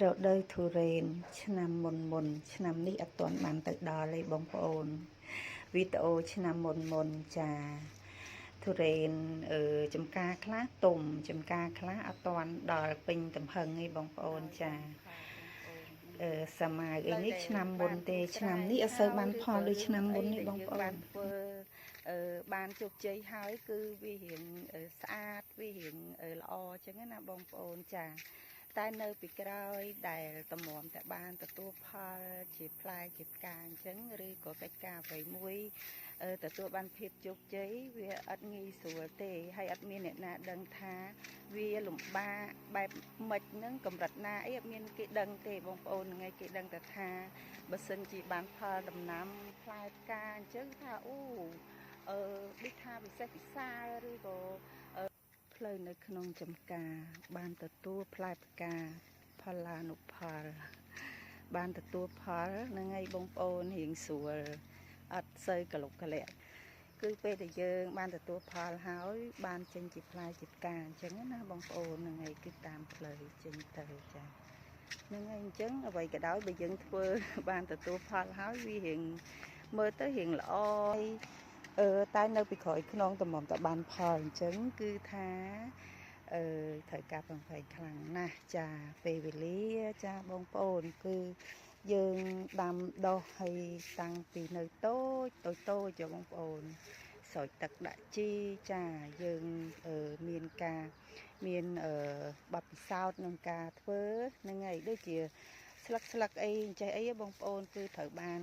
រដូវទុរេនឆ្នាំមុនឆ្នាំនេះអត់ទាន់បានទៅដល់ទេបងប្អូនវីដេអូឆ្នាំមុនចាទុរេនចំការខ្លះទុំចំការខ្លះអត់ទាន់ដល់ពេញទំហឹងទេបងប្អូនចាសាម៉ាវអីនេះឆ្នាំមុនទេឆ្នាំនេះអត់សូវបានផលដូចឆ្នាំមុននេះបងប្អូនធ្វើបានជោគជ័យហើយគឺវារៀងស្អាតវារៀងល្អអញ្ចឹងណាបងប្អូនចាតែនៅពីក្រោយដែលតម្រាំតែបានទទួលផលជាផ្លែជាផ្កាអញ្ចឹងឬក៏កិច្ចការអ្វីមួយទទួលបានភាពជោគជ័យវាអត់ងាយស្រួលទេហើយអត់មានអ្នកណាដឹងថាវាលំបាកបែបម៉េចហ្នឹងកម្រិតណាអីអត់មានគេដឹងទេបងប្អូនថ្ងៃគេដឹងតែថាបើសិនជាបានផលដំណាំផ្លែផ្កាអញ្ចឹងថាដូចថាពិសេសពិសាលឬក៏ផ្លូវនៅក្នុងចំការបានទទួលផ្លែផ្កាផលឡានុផលបានទទួលផលហ្នឹងហើយបងប្អូនរៀងស្រួលអត់សូវកលុកកលាក់គឺពេលដែលយើងបានទទួលផលហើយបានចេញជាផ្លែជាផ្កាអញ្ចឹងណាបងប្អូនហ្នឹងហើយគឺតាមផ្លូវចេញទៅចាហ្នឹងហើយអញ្ចឹងអ្វីក៏ដោយបើយើងធ្វើបានទទួលផលហើយវារៀងមើលទៅរៀងល្អតែនៅពីក្រោយខ្នងតម្រាំតបានផលអញ្ចឹងគឺថាត្រូវការប្រឹងប្រែងខ្លាំងណាស់ចាពេលវេលាចាបងប្អូនគឺយើងដាំដុះឲ្យតាំងពីនៅតូចចាបងប្អូនស្រោចទឹកដាក់ជីចាយើងមានបទពិសោធន៍ក្នុងការធ្វើហ្នឹងហើយដូចជាស្លឹកអីចេះអីបងប្អូនគឺត្រូវបាន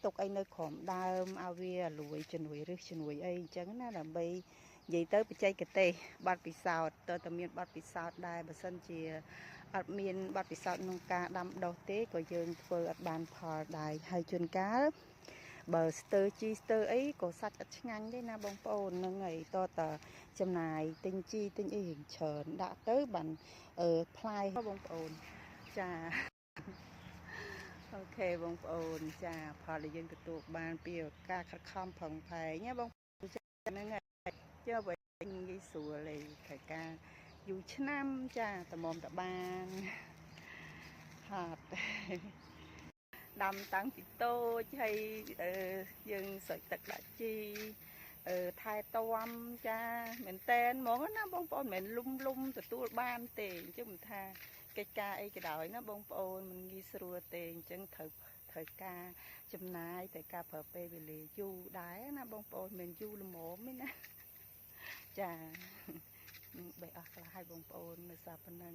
ទុកអីនៅក្រោមដើមឲ្យវាលួយជំនួយឬជំនួយអីអញ្ចឹងណាដើម្បីនិយាយទៅបច្ចេកទេសបទពិសោធន៍តើតើមានបទពិសោធន៍ដែរបើសិនជាអត់មានបទពិសោធន៍ក្នុងការដាំដុះទេក៏យើងធ្វើអត់បានផលដែរហើយជួនកាលបើស្ទើជីស្ទើអីក៏សាច់អត់ឆ្ងាញ់ទេណាបងប្អូនហ្នឹងហើយតើតើចំណាយទិញជីទិញអីរៀងច្រើនដាក់ទៅបានផ្លែបងប្អូនចាអូខេបងប្អូនចាផលដែលយើងទទួលបានពីការខិតខំប្រឹងប្រែងណាបងប្អូនចាហ្នឹងហើយយកបើងាយស្រួលឯងត្រូវការយូរឆ្នាំចាតម្រាំតបានហាត់ដាំតាំងពីតូចហើយយើងស្រោចទឹកដាក់ជីថែទាំចាមែនតែនហ្មងណាបងប្អូនមិនមែនលុំទទួលបានទេអញ្ចឹងមិនថាកិច្ចការអីក៏ដោយណាបងប្អូនមិនងាយស្រួលទេអញ្ចឹងត្រូវការចំណាយត្រូវការប្រើពេលវេលាយូរដែរណាបងប្អូនមិនយូរល្មមទេណាចាបីអស់ខ្លះឲ្យបងប្អូននៅសាប៉ុណ្ណឹង